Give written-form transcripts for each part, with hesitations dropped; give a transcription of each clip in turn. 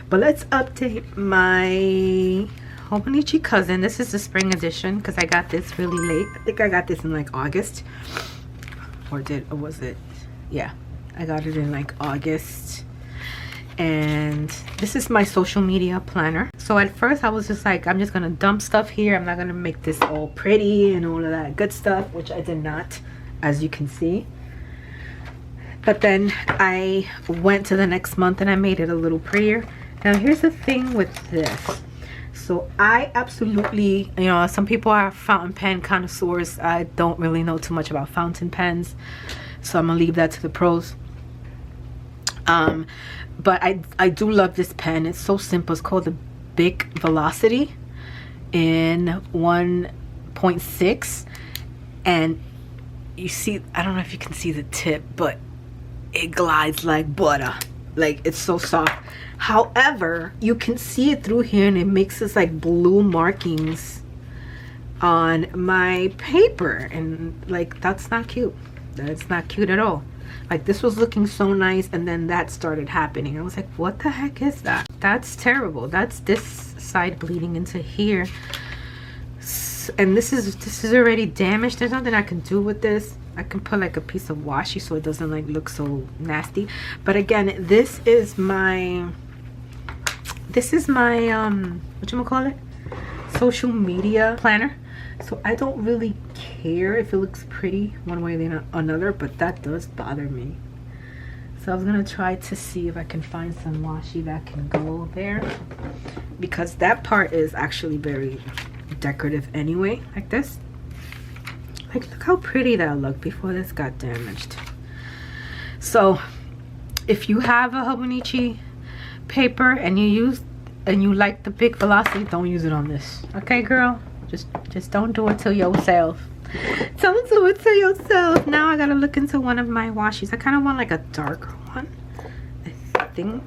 But let's update my Hobonichi cousin. This is the spring edition because I got this really late. I think I got this in like August. Or was it? Yeah, I got it in like August. And this is my social media planner. So at first I was just like, I'm just gonna dump stuff here. I'm not gonna make this all pretty and all of that good stuff, which I did not, as you can see. But then I went to the next month and I made it a little prettier. Now here's the thing with this. So I absolutely, you know, some people are fountain pen connoisseurs. I don't really know too much about fountain pens, so I'm gonna leave that to the pros. But I do love this pen. It's so simple. It's called the Big Velocity in 1.6, and you see, I don't know if you can see the tip, but it glides like butter. Like, it's so soft. However, you can see it through here, and it makes this like blue markings on my paper, and like, that's not cute. That's not cute at all. Like, this was looking so nice, and then that started happening. I was like, what the heck is that? That's terrible. That's this side bleeding into here. And this is already damaged. There's nothing I can do with this. I can put like a piece of washi so it doesn't like look so nasty. But again, this is my whatchamacallit, social media planner. So I don't really care if it looks pretty one way or another, but that does bother me. So I was gonna try to see if I can find some washi that can go there, because that part is actually very decorative anyway, like this. Like, look how pretty that looked before this got damaged. So if you have a Hobonichi paper and you like the Big Velocity, don't use it on this, okay, girl? Just don't do it to yourself. Don't do it to yourself. Now I gotta look into one of my washies. I kind of want like a darker one, I think.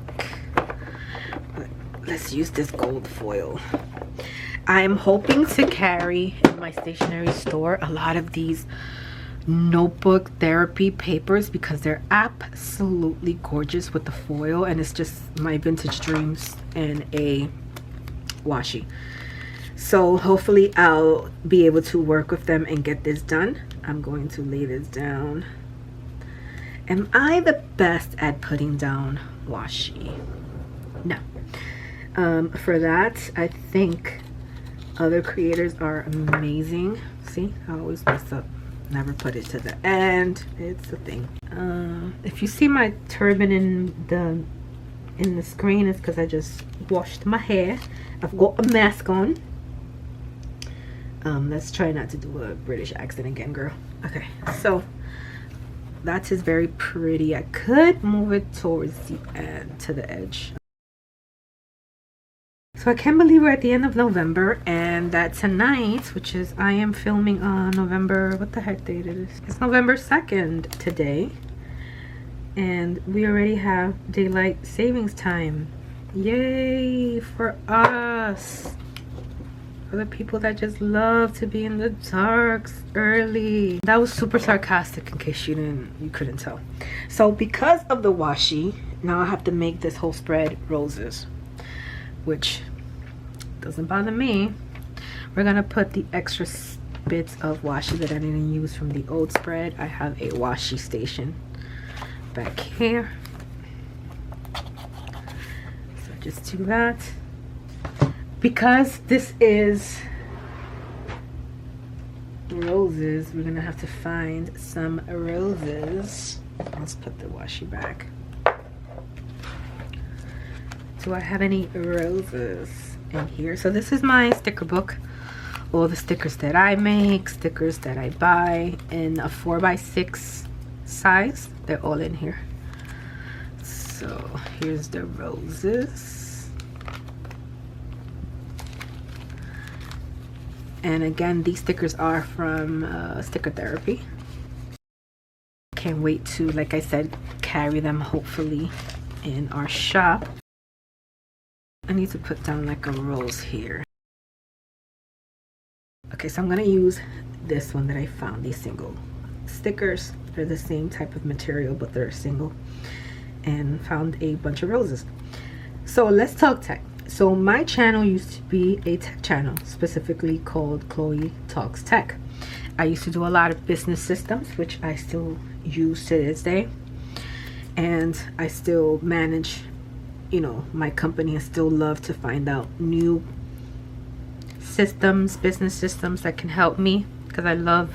But let's use this gold foil. I'm hoping to carry in my stationery store a lot of these notebook therapy papers, because they're absolutely gorgeous with the foil, and it's just my vintage dreams in a washi. So hopefully I'll be able to work with them and get this done. I'm going to lay this down. Am I the best at putting down washi? No. For that, I think other creators are amazing. See, I always mess up. Never put it to the end. It's a thing. If you see my turban in the screen, it's because I just washed my hair. I've got a mask on. Let's try not to do a British accent again, girl. Okay, so that is very pretty. I could move it towards the end, to the edge. So I can't believe we're at the end of November, and that tonight, which is, I am filming on November, what the heck date it is? It's November 2nd today, and we already have daylight savings time. Yay for us, for the people that just love to be in the darks early. That was super sarcastic, in case you couldn't tell. So because of the washi, now I have to make this whole spread roses, which doesn't bother me. We're gonna put the extra bits of washi that I didn't use from the old spread. I have a washi station back here, so just do that. Because this is roses, we're gonna have to find some roses. Let's put the washi back. Do I have any roses in here? So this is my sticker book. All the stickers that I make, stickers that I buy in a 4x6 size. They're all in here. So here's the roses. And again, these stickers are from Sticker Therapy. Can't wait to, like I said, carry them hopefully in our shop. I need to put down like a rose here. Okay, so I'm gonna use this one that I found, these single stickers. They're the same type of material, but they're single, and found a bunch of roses. So let's talk tech. So my channel used to be a tech channel, specifically called Chloe Talks Tech. I used to do a lot of business systems, which I still use to this day, and I still manage, you know, my company. I still love to find out new systems, business systems that can help me, because I love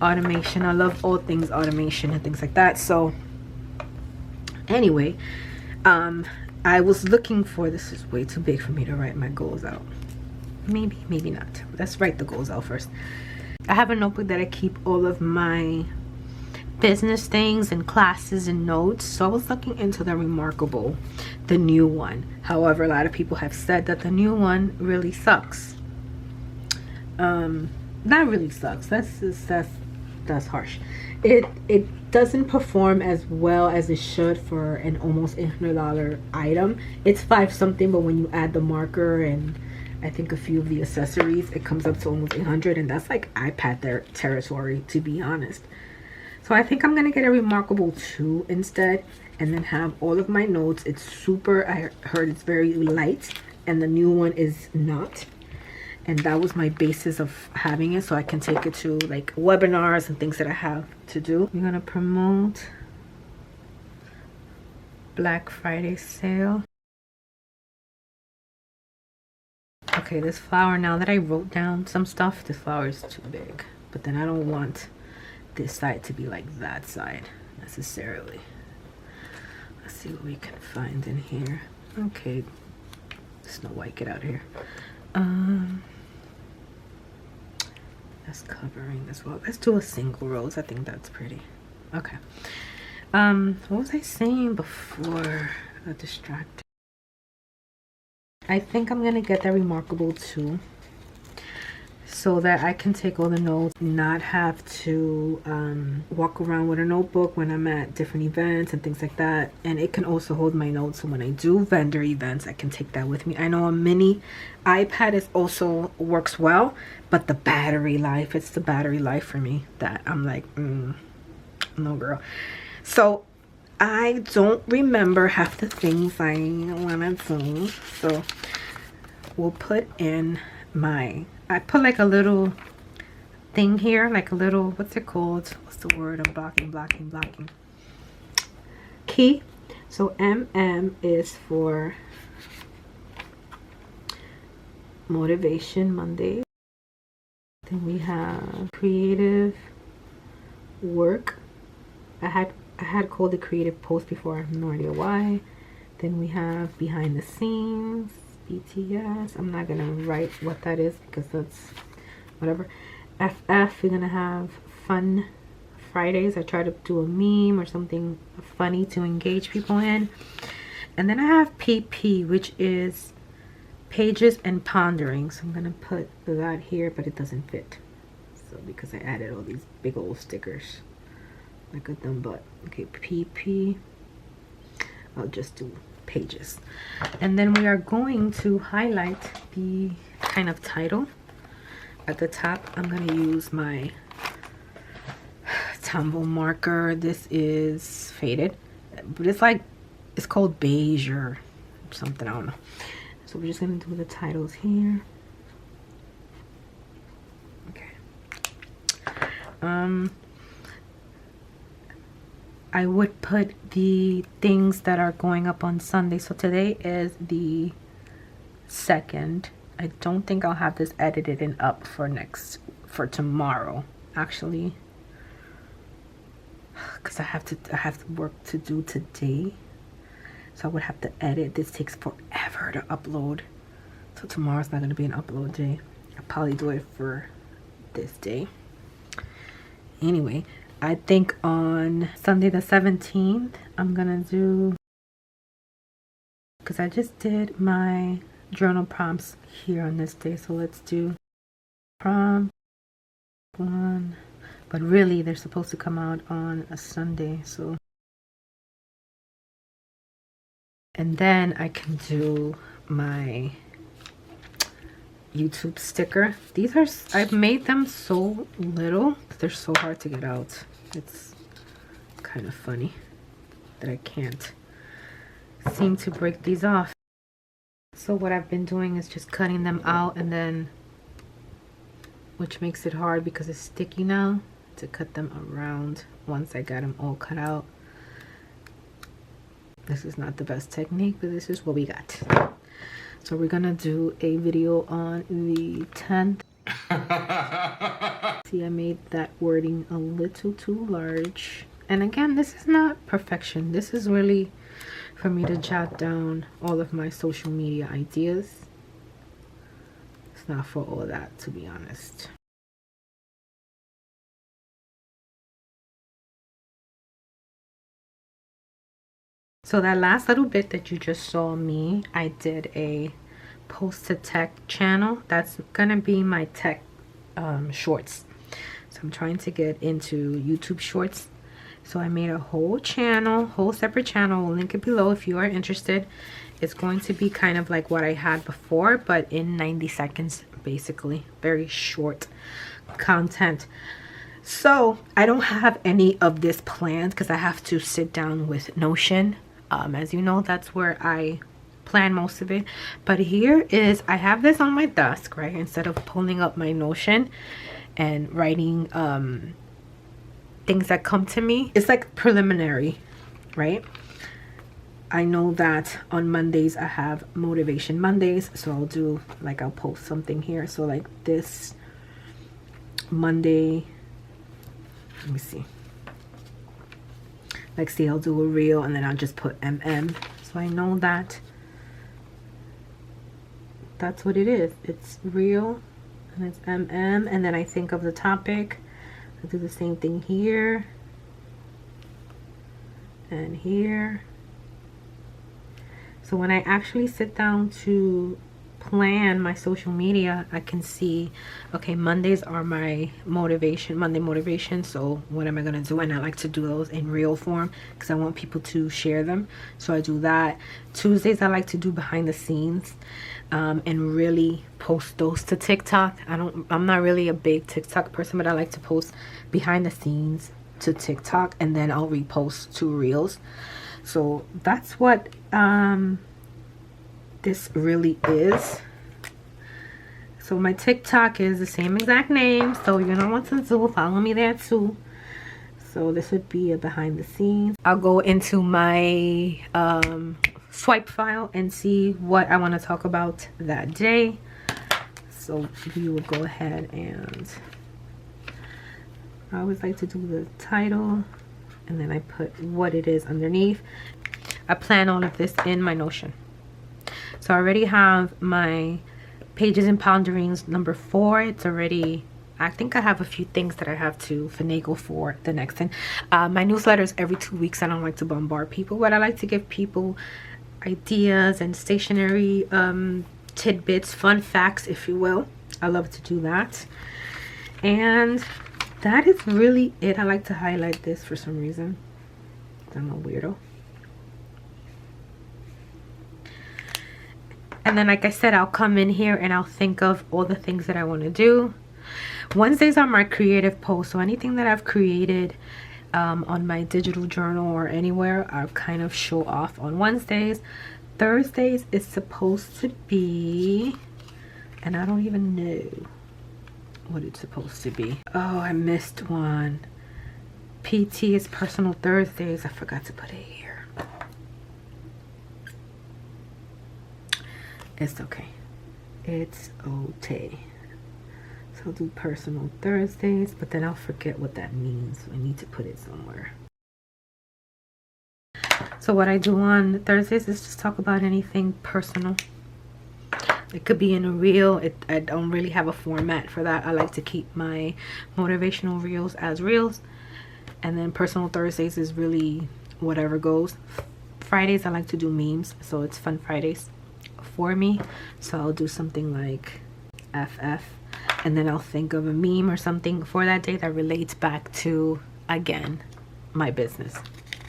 automation. I love all things automation and things like that. So anyway, I was looking for, this is way too big for me to write my goals out. Maybe not. Let's write the goals out first. I have a notebook that I keep all of my business things and classes and notes. So I was looking into the Remarkable, the new one. However, a lot of people have said that the new one really sucks. Not really sucks. That's harsh. It doesn't perform as well as it should for an almost $800 item. It's 5 something, but when you add the marker and I think a few of the accessories, it comes up to almost 800, and that's like iPad territory, to be honest. So I think I'm gonna get a Remarkable 2 instead, and then have all of my notes. It's super, I heard it's very light, and the new one is not. And that was my basis of having it, so I can take it to like webinars and things that I have to do. We're gonna promote Black Friday sale. Okay, this flower, now that I wrote down some stuff, this flower is too big. But then I don't want this side to be like that side necessarily. Let's see what we can find in here. Okay, Snow White, get out of here. That's covering as well. Let's do a single rose. I think that's pretty. Okay. What was I saying before? I got distracted. I think I'm gonna get that Remarkable 2, so that I can take all the notes, not have to walk around with a notebook when I'm at different events and things like that. And it can also hold my notes, so when I do vendor events, I can take that with me. I know a mini iPad is also works well, but the battery life, it's the battery life for me that I'm like, no girl. So I don't remember half the things I want to do, so we'll put in my, I put like a little thing here, like a little, what's it called? What's the word? I'm blocking. Key. So MM is for Motivation Monday. Then we have creative work. I had called it creative post before. I have no idea why. Then we have behind the scenes, BTS. I'm not gonna write what that is because that's whatever. FF, we're gonna have fun Fridays. I try to do a meme or something funny to engage people in. And then I have PP, which is pages and pondering. So I'm gonna put that here, but it doesn't fit. So because I added all these big old stickers like a dumb butt. Okay, PP. I'll just do pages. And then we are going to highlight the kind of title at the top. I'm going to use my Tombow marker. This is faded, but it's like, it's called beige or something, I don't know. So we're just going to do the titles here. Okay. I would put the things that are going up on Sunday. So today is the 2nd. I don't think I'll have this edited and up for tomorrow, actually, because I have work to do today. So I would have to edit. This takes forever to upload. So tomorrow's not going to be an upload day. I'll probably do it for this day. Anyway, I think on Sunday the 17th, I'm gonna do, because I just did my journal prompts here on this day. So let's do prompt 1, but really they're supposed to come out on a Sunday. So, and then I can do my YouTube sticker. These are, I've made them so little, they're so hard to get out. It's kind of funny that I can't seem to break these off. So what I've been doing is just cutting them out, and then, which makes it hard because it's sticky now, to cut them around once I got them all cut out. This is not the best technique, but this is what we got. So we're gonna do a video on the 10th. See, I made that wording a little too large. And again, this is not perfection. This is really for me to jot down all of my social media ideas. It's not for all that, to be honest. So that last little bit that you just saw me, I did a post to tech channel. That's gonna be my tech shorts. So I'm trying to get into YouTube shorts. So I made a whole channel, whole separate channel. I'll link it below if you are interested. It's going to be kind of like what I had before, but in 90 seconds, basically. Very short content. So I don't have any of this planned because I have to sit down with Notion. As you know, that's where I plan most of it. But here is, I have this on my desk, right? Instead of pulling up my Notion and writing things that come to me, it's like preliminary, right? I know that on Mondays I have motivation Mondays, so I'll do, like, I'll post something here. So like this Monday, let me see, like, see, I'll do a reel and then I'll just put MM, so I know that that's what it is. It's real and it's MM, and then I think of the topic. I do the same thing here and here. So when I actually sit down to plan my social media, I can see, okay, Mondays are my motivation, Monday motivation. So what am I gonna do? And I like to do those in reel form because I want people to share them. So I do that. Tuesdays I like to do behind the scenes and really post those to TikTok. I'm not really a big TikTok person, but I like to post behind the scenes to TikTok, and then I'll repost to reels. So that's what this really is. So my TikTok is the same exact name, so you know what to do. Follow me there too. So this would be a behind the scenes. I'll go into my swipe file and see what I want to talk about that day. So we will go ahead, and I always like to do the title, and then I put what it is underneath. I plan all of this in my Notion. So I already have my pages and ponderings number 4. It's already, I think I have a few things that I have to finagle for the next thing. My newsletters every 2 weeks. I don't like to bombard people, but I like to give people ideas and stationery tidbits, fun facts, if you will. I love to do that. And that is really it. I like to highlight this for some reason. I'm a weirdo. And then, like I said, I'll come in here and I'll think of all the things that I want to do. Wednesdays are my creative posts. So anything that I've created on my digital journal or anywhere, I'll kind of show off on Wednesdays. Thursdays is supposed to be, and I don't even know what it's supposed to be. Oh, I missed one. PT is personal Thursdays. I forgot to put it here. It's okay. It's okay. So I'll do personal Thursdays, but then I'll forget what that means. So I need to put it somewhere. So what I do on Thursdays is just talk about anything personal. It could be in a reel. I don't really have a format for that. I like to keep my motivational reels as reels. And then personal Thursdays is really whatever goes. Fridays I like to do memes. So it's Fun Fridays for me. So I'll do something like FF, and then I'll think of a meme or something for that day that relates back to, again, my business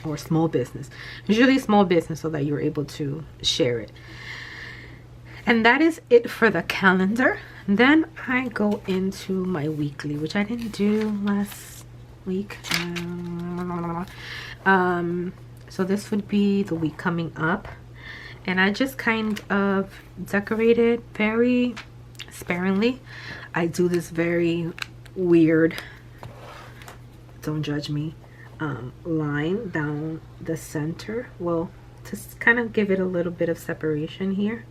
or small business. Usually small business, so that you're able to share it. And that is it for the calendar. Then I go into my weekly, which I didn't do last week. So this would be the week coming up. and I just kind of decorated very sparingly. I do this very weird, don't judge me, line down the center, well, to kind of give it a little bit of separation here.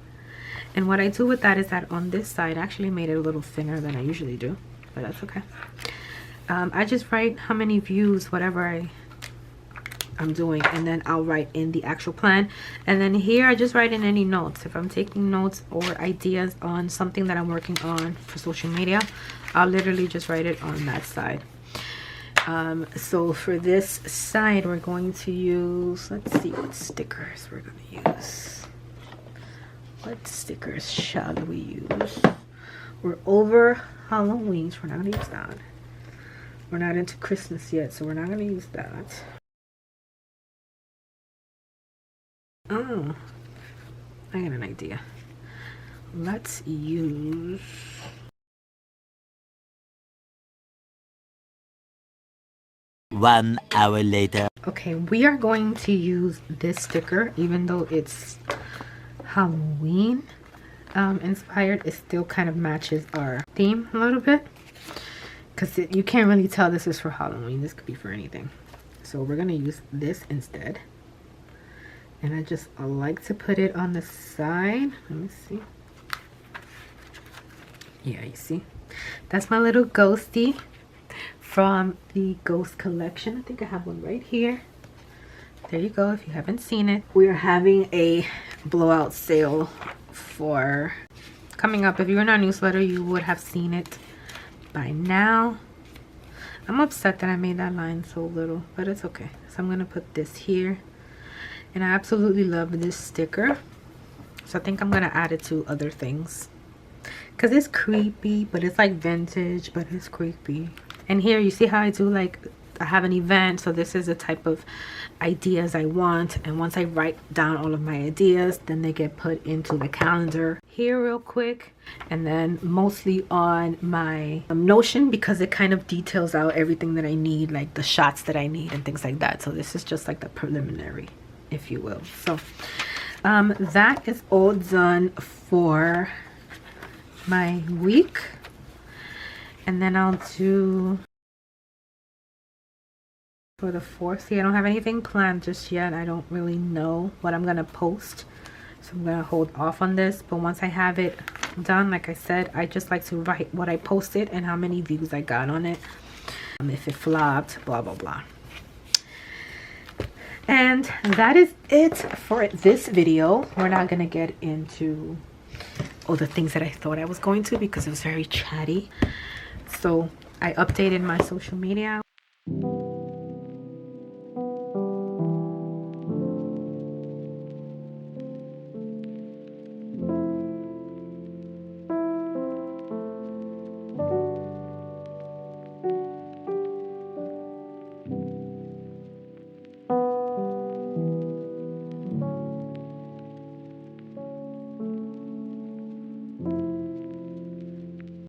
And what I do with that is that on this side, I actually made it a little thinner than I usually do, but that's okay. I just write how many views, whatever I'm doing, and then I'll write in the actual plan. And then here I just write in any notes. If I'm taking notes or ideas on something that I'm working on for social media, I'll literally just write it on that side. So for this side, we're going to use, let's see what stickers we're going to use. What stickers shall we use? We're over Halloween, so we're not going to use that. We're not into Christmas yet, so we're not going to use that. Oh, I got an idea. Let's use... One hour later. Okay, we are going to use this sticker, even though it's Halloween inspired. It still kind of matches our theme a little bit, because you can't really tell this is for Halloween. This could be for anything. So we're gonna use this instead, and I like to put it on the side. Let me see. Yeah, you see, that's my little ghosty from the Ghost collection. I think I have one right here. There you go, if you haven't seen it. We're having a blowout sale for coming up. If you're in our newsletter, you would have seen it by now. I'm upset that I made that line so little, but it's okay. So I'm gonna put this here, and I absolutely love this sticker, so I think I'm gonna add it to other things because it's creepy, but it's like vintage, but it's creepy. And here you see how I do, like, I have an event, so this is the type of ideas I want, and once I write down all of my ideas, then they get put into the calendar here real quick, and then mostly on my Notion, because it kind of details out everything that I need, like the shots that I need and things like that. So this is just like the preliminary, if you will. So that is all done for my week. And then I'll do for the 4th. See, I don't have anything planned just yet. I don't really know what I'm gonna post, so I'm gonna hold off on this. But once I have it done, like I said, I just like to write what I posted and how many views I got on it, if it flopped, blah blah blah. And that is it for this video. We're not gonna get into all the things that I thought I was going to, because it was very chatty. So I updated my social media.